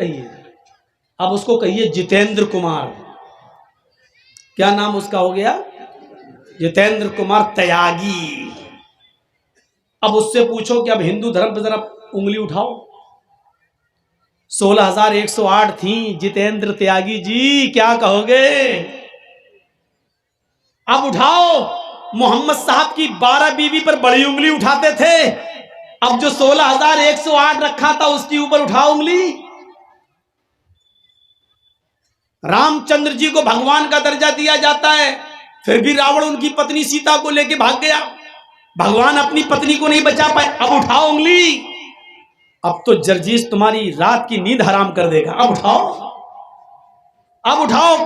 कहिए, अब उसको कहिए जितेंद्र कुमार। क्या नाम उसका हो गया? जितेंद्र कुमार त्यागी। अब उससे पूछो कि अब हिंदू धर्म पर जरा उंगली उठाओ। 16,108 थी। जितेंद्र त्यागी जी क्या कहोगे? अब उठाओ। मोहम्मद साहब की 12 बीवी पर बड़ी उंगली उठाते थे, अब जो 16,108 रखा था उसके ऊपर उठाओ उंगली। रामचंद्र जी को भगवान का दर्जा दिया जाता है, फिर भी रावण उनकी पत्नी सीता को लेकर भाग गया, भगवान अपनी पत्नी को नहीं बचा पाए। अब उठाओ उंगली। अब तो जर्जीस तुम्हारी रात की नींद हराम कर देगा। अब उठाओ, अब उठाओ।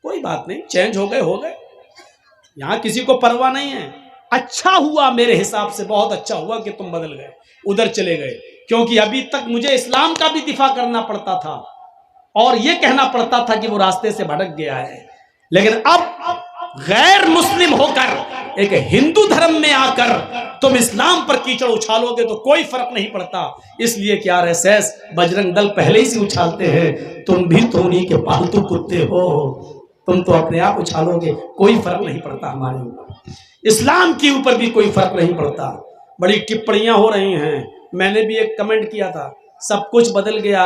कोई बात नहीं, चेंज हो गए, हो गए। यहां किसी को परवाह नहीं है। अच्छा हुआ, मेरे हिसाब से बहुत अच्छा हुआ कि तुम बदल गए, उधर चले गए, क्योंकि अभी तक मुझे इस्लाम का भी दिफा करना पड़ता था और यह कहना पड़ता था कि वो रास्ते से भटक गया है। लेकिन अब गैर मुस्लिम होकर एक हिंदू धर्म में आकर तुम इस्लाम पर कीचड़ उछालोगे तो कोई फर्क नहीं पड़ता। इसलिए कि आरएसएस बजरंग दल पहले ही से उछालते हैं, तुम भी तो उन्हीं के पालतू कुत्ते हो, तुम तो अपने आप उछालोगे, कोई फर्क नहीं पड़ता हमारे ऊपर, इस्लाम के ऊपर भी कोई फर्क नहीं पड़ता। बड़ी टिप्पणियां हो रही हैं। मैंने भी एक कमेंट किया था, सब कुछ बदल गया,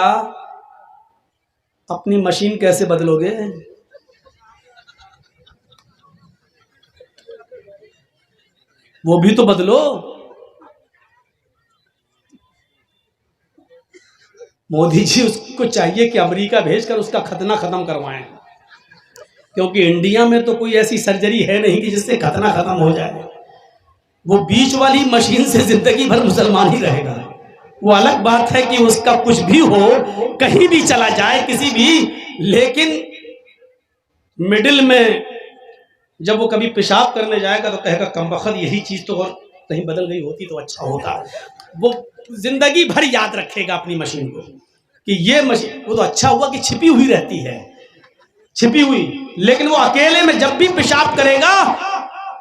अपनी मशीन कैसे बदलोगे? वो भी तो बदलो। मोदी जी उसको चाहिए कि अमेरिका भेजकर उसका खतना खत्म करवाएं, क्योंकि इंडिया में तो कोई ऐसी सर्जरी है नहीं कि जिससे खतना खत्म हो जाए। वो बीच वाली मशीन से जिंदगी भर मुसलमान ही रहेगा। वो अलग बात है कि उसका कुछ भी हो, कहीं भी चला जाए किसी भी, लेकिन मिडिल में जब वो कभी पेशाब करने जाएगा तो कहेगा कमबख्त यही चीज तो और कहीं बदल गई होती तो अच्छा होता। वो जिंदगी भर याद रखेगा अपनी मशीन को कि ये मशीन, वो तो अच्छा हुआ कि छिपी हुई रहती है, छिपी हुई, लेकिन वो अकेले में जब भी पेशाब करेगा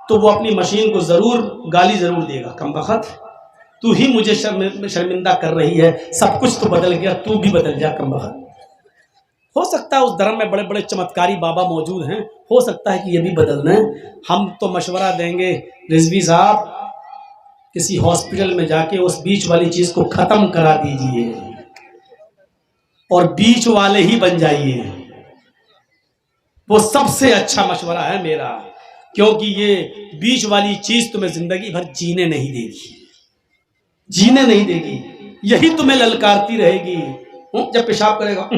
तो वो अपनी मशीन को जरूर गाली जरूर देगा, कमबख्त तू ही मुझे शर्मिंदा कर रही है, सब कुछ तो बदल गया, तू भी बदल जा कमबख्त। हो सकता है उस धर्म में बड़े बड़े चमत्कारी बाबा मौजूद हैं, हो सकता है कि ये भी बदलना है। हम तो मशवरा देंगे रिजवी साहब, किसी हॉस्पिटल में जाके उस बीच वाली चीज को खत्म करा दीजिए और बीच वाले ही बन जाइए। वो सबसे अच्छा मशवरा है मेरा, क्योंकि ये बीच वाली चीज तुम्हें जिंदगी भर जीने नहीं देगी, जीने नहीं देगी, यही तुम्हें ललकारती रहेगी। जब पेशाब करेगा,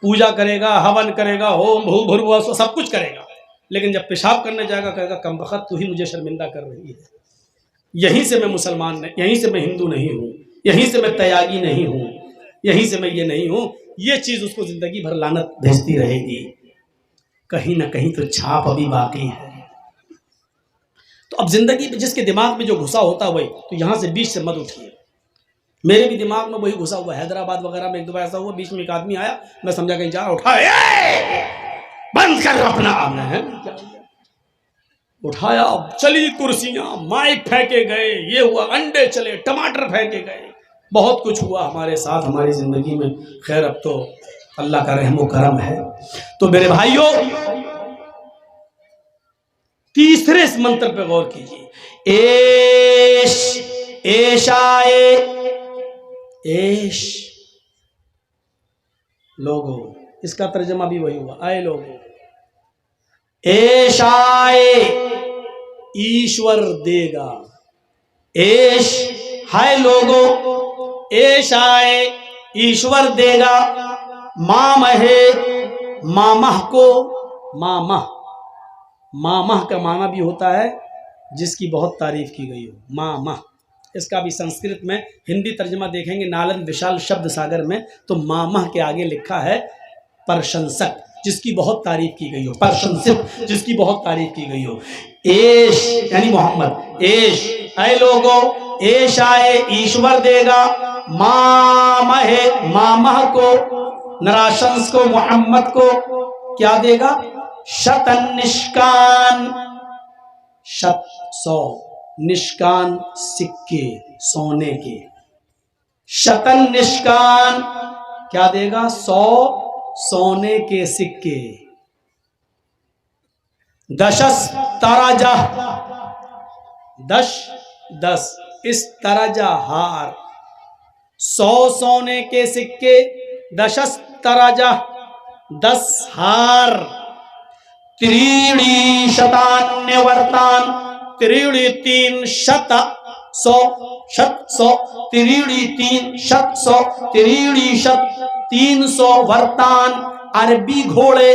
पूजा करेगा, हवन करेगा, होम भू भुर्भुआ सब कुछ करेगा, लेकिन जब पेशाब करने जाएगा कहेगा कमबख्त तू ही मुझे शर्मिंदा कर रही है। यहीं से मैं मुसलमान नहीं, यहीं से मैं हिंदू नहीं हूं, यहीं से मैं त्यागी नहीं हूं, यहीं से मैं ये नहीं हूं। ये चीज उसको जिंदगी भर लानत भेजती रहेगी। कहीं ना कहीं तो छाप अभी बाकी है। तो अब जिंदगी में जिसके दिमाग में जो घुसा होता है वही, तो यहां से बीच से मत उठिए। मेरे भी दिमाग में वही घुसा हुआ, हैदराबाद वगैरह में एक दो बार ऐसा हुआ, बीच में एक आदमी आया, मैं समझा कहीं जा रहा, उठाया, बंद कर अपना आना है, उठाया, चली कुर्सियां, माइक फेंके गए, ये हुआ, अंडे चले, टमाटर फेंके गए, बहुत कुछ हुआ हमारे साथ हमारी जिंदगी में। खैर अब तो अल्लाह का रहमो करम है। तो मेरे भाइयों, तीसरे इस मंत्र पे गौर कीजिए, एश एशाए, एश लोगो, इसका तर्जमा भी वही हुआ, आए लोगो, एशाए ईश्वर देगा, एश हाय लोगो, एशाए ईश्वर देगा, मामहे मामह को, मामह, मामह का माना भी होता है जिसकी बहुत तारीफ की गई हो, मामह। इसका भी संस्कृत में हिंदी तर्जमा देखेंगे नालंद विशाल शब्द सागर में, तो मामह के आगे लिखा है प्रशंसक, जिसकी बहुत तारीफ की गई हो, प्रशंसित जिसकी बहुत तारीफ की गई हो। एश यानी मोहम्मद, एश ऐ लोगो, एश आए ईश्वर देगा, मामहे मामह को, नराशंस को, मोहम्मद को क्या देगा, शतन निष्कान, शत 100, निष्कान सिक्के सोने के, शतन निष्कान, क्या देगा? 100 सोने के सिक्के। दशस तराजा, 10 10 इस तराजा हार, 100 सोने के सिक्के, दशस तराजा 10 हार, त्रीणी शतान्य वर्तान, त्रीणी 3 शत 100 शत 100, त्रीणी 3 शत 100, त्रीणी शत 300 वर्तान, अरबी घोड़े।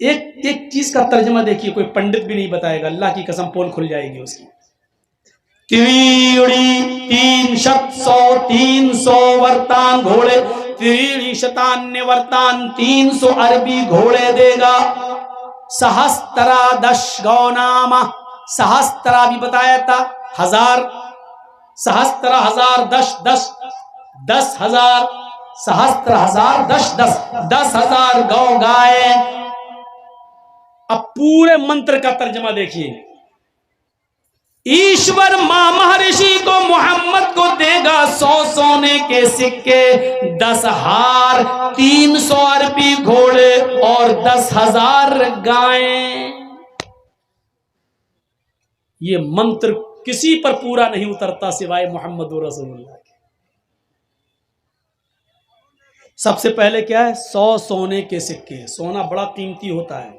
एक एक चीज का तर्जमा देखिए, कोई पंडित भी नहीं बताएगा, अल्लाह की कसम पोल खुल जाएगी उसकी। त्रीणी 3 शत 100, 300 वर्तान घोड़े, त्रीणी शतान्य वर्तान 300 अरबी घोड़े देगा। सहस्त्रा 10 गौनामा, सहस्त्रा भी बताया था 1000, सहस्त्र 1000 10 10 10,000, सहस्त्र 1000 10 10 10,000 गौ गाय। अब पूरे मंत्र का तर्जमा देखिए, ईश्वर मां महर्षि को मोहम्मद को देगा 100 सोने के सिक्के, 10 हार, 300 अरबी घोड़े और 10,000 गायें। ये मंत्र किसी पर पूरा नहीं उतरता सिवाय मोहम्मद रसूलुल्लाह के। सबसे पहले क्या है? 100 सोने के सिक्के। सोना बड़ा कीमती होता है।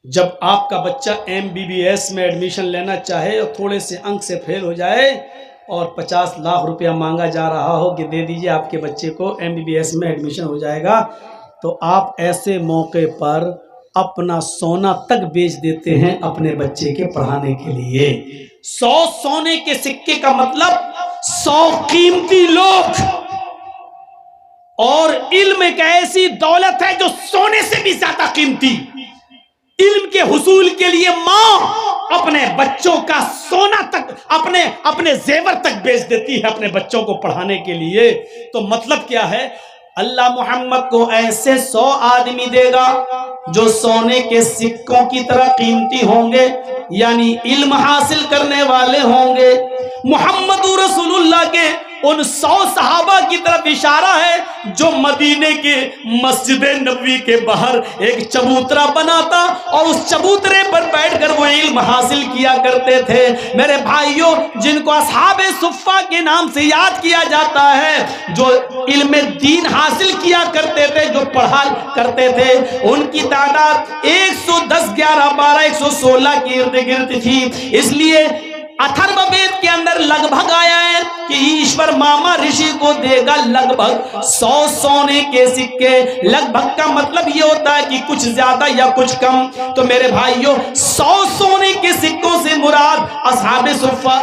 जब आपका बच्चा MBBS में एडमिशन लेना चाहे और थोड़े से अंक से फेल हो जाए और 50 लाख रुपया मांगा जा रहा हो कि दे दीजिए आपके बच्चे को MBBS में एडमिशन हो जाएगा, तो आप ऐसे मौके पर अपना सोना तक बेच देते हैं अपने बच्चे के पढ़ाने के लिए। 100 सोने के सिक्के का मतलब 100 कीमती लोग। और इल्म एक ऐसी दौलत है जो सोने से भी ज्यादा कीमती। इल्म के हुसूल के लिए मां अपने बच्चों का सोना तक, अपने जेवर तक बेच देती है अपने बच्चों को पढ़ाने के लिए। तो मतलब क्या है? अल्लाह मोहम्मद को ऐसे 100 आदमी देगा जो सोने के सिक्कों की तरह कीमती होंगे, यानी इल्म हासिल करने वाले होंगे। मोहम्मद रसूलुल्लाह के उन 100 सहाबा की तरफ इशारा है जो मदीने के मस्जिद नबवी के बाहर एक चबूतरा बनाता और उस चबूतरे पर बैठकर वो इल्म हासिल किया करते थे। मेरे भाइयों, जिनको असहाबे सुफ़ा के नाम से याद किया जाता है, जो इल्म दीन हासिल किया करते थे, जो पढ़ा करते थे, उनकी तादाद 110, 11, 12, 116 के इर्द गिर्द थी। इसलिए अथर्ववेद के अंदर लगभग आया है कि ईश्वर मामा ऋषि को देगा लगभग 100 सोने के सिक्के। लगभग का मतलब ये होता है कि कुछ ज्यादा या कुछ कम। तो मेरे भाइयों, 100 सोने के सिक्कों से मुराद असहाबे सुफ़ा,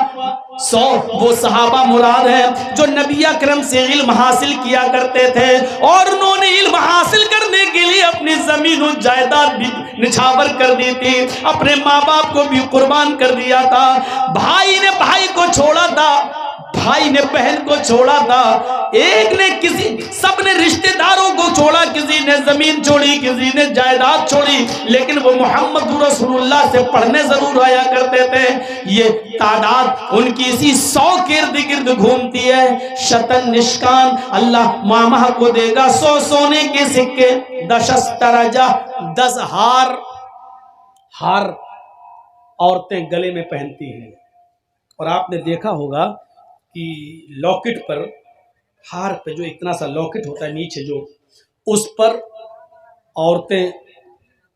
100 वो सहाबा मुराद है जो नबी अकरम से इल्म हासिल किया करते थे और उन्होंने इल्म हासिल करने के लिए अपनी जमीन और जायदाद भी निछावर कर दी थी, अपने माँ बाप को भी कुर्बान कर दिया था, भाई ने भाई को छोड़ा था, भाई ने बहन को छोड़ा था, एक ने किसी, सबने रिश्तेदारों को छोड़ा, किसी ने जमीन छोड़ी, किसी ने जायदाद छोड़ी, लेकिन वो मोहम्मद रसूलुल्लाह से पढ़ने जरूर आया करते थे। ये तादाद उनकी इसी 100 के इर्द गिर्द घूमती है। शतन निष्कान, अल्लाह मामा को देगा 100 सोने के सिक्के, 10 तरजा 10 हार। हार औरतें गले में पहनती हैं और आपने देखा होगा कि लॉकेट पर, हार पे जो इतना सा लॉकेट होता है नीचे, जो उस पर औरतें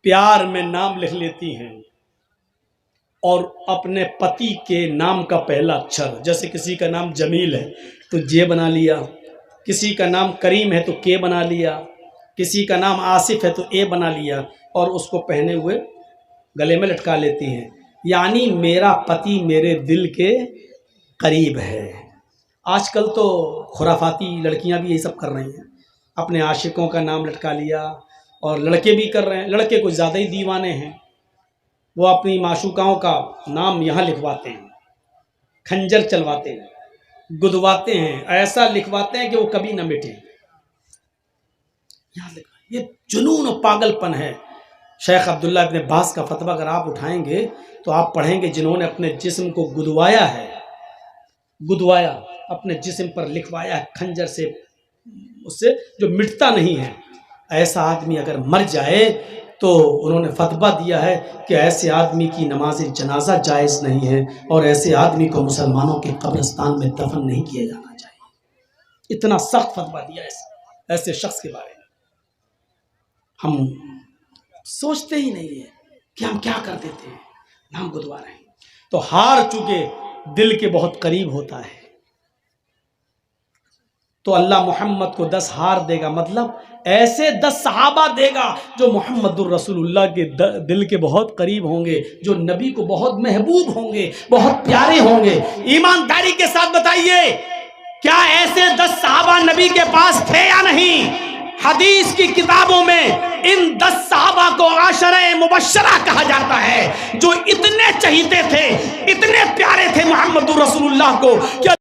प्यार में नाम लिख लेती हैं और अपने पति के नाम का पहला अक्षर, जैसे किसी का नाम जमील है तो जे बना लिया, किसी का नाम करीम है तो के बना लिया, किसी का नाम आसिफ है तो ए बना लिया और उसको पहने हुए गले में लटका लेती हैं। यानी मेरा पति मेरे दिल के करीब है। आजकल तो खुराफाती लड़कियां भी यही सब कर रही हैं, अपने आशिकों का नाम लटका लिया, और लड़के भी कर रहे हैं। लड़के कुछ ज़्यादा ही दीवाने हैं, वो अपनी माशूकाओं का नाम यहाँ लिखवाते हैं, खंजर चलवाते हैं, गुदवाते हैं, ऐसा लिखवाते हैं कि वो कभी ना मिटे। यहाँ लिखा, ये जुनून और पागलपन है। शेख अब्दुल्ला इब्न बास का फतवा अगर आप उठाएंगे तो आप पढ़ेंगे जिन्होंने अपने जिस्म को गुदवाया है, गुदवाया, अपने जिस्म पर लिखवाया है खंजर से, उससे जो मिटता नहीं है, ऐसा आदमी अगर मर जाए तो उन्होंने फतवा दिया है कि ऐसे आदमी की नमाज जनाजा जायज़ नहीं है और ऐसे आदमी को मुसलमानों के कब्रिस्तान में दफन नहीं किया जाना चाहिए। इतना सख्त फतवा दिया है ऐसे शख्स के बारे में। हम सोचते ही नहीं है कि हम क्या कर देते हैं, नाम गुदवा रहे हैं। तो हार चुके दिल के बहुत करीब होता है, तो अल्लाह मोहम्मद को 10 हार देगा, मतलब ऐसे 10 सहाबा देगा जो मोहम्मदुर रसूलुल्लाह के दिल के बहुत करीब होंगे, जो नबी को बहुत महबूब होंगे, बहुत प्यारे होंगे। ईमानदारी के साथ बताइए, क्या ऐसे 10 सहाबा नबी के पास थे या नहीं? हदीस की किताबों में इन 10 सहाबा को आशरे मुबश्शरा कहा जाता है, जो इतने चहीते थे, इतने प्यारे थे मोहम्मदुर रसूलुल्लाह को। क्या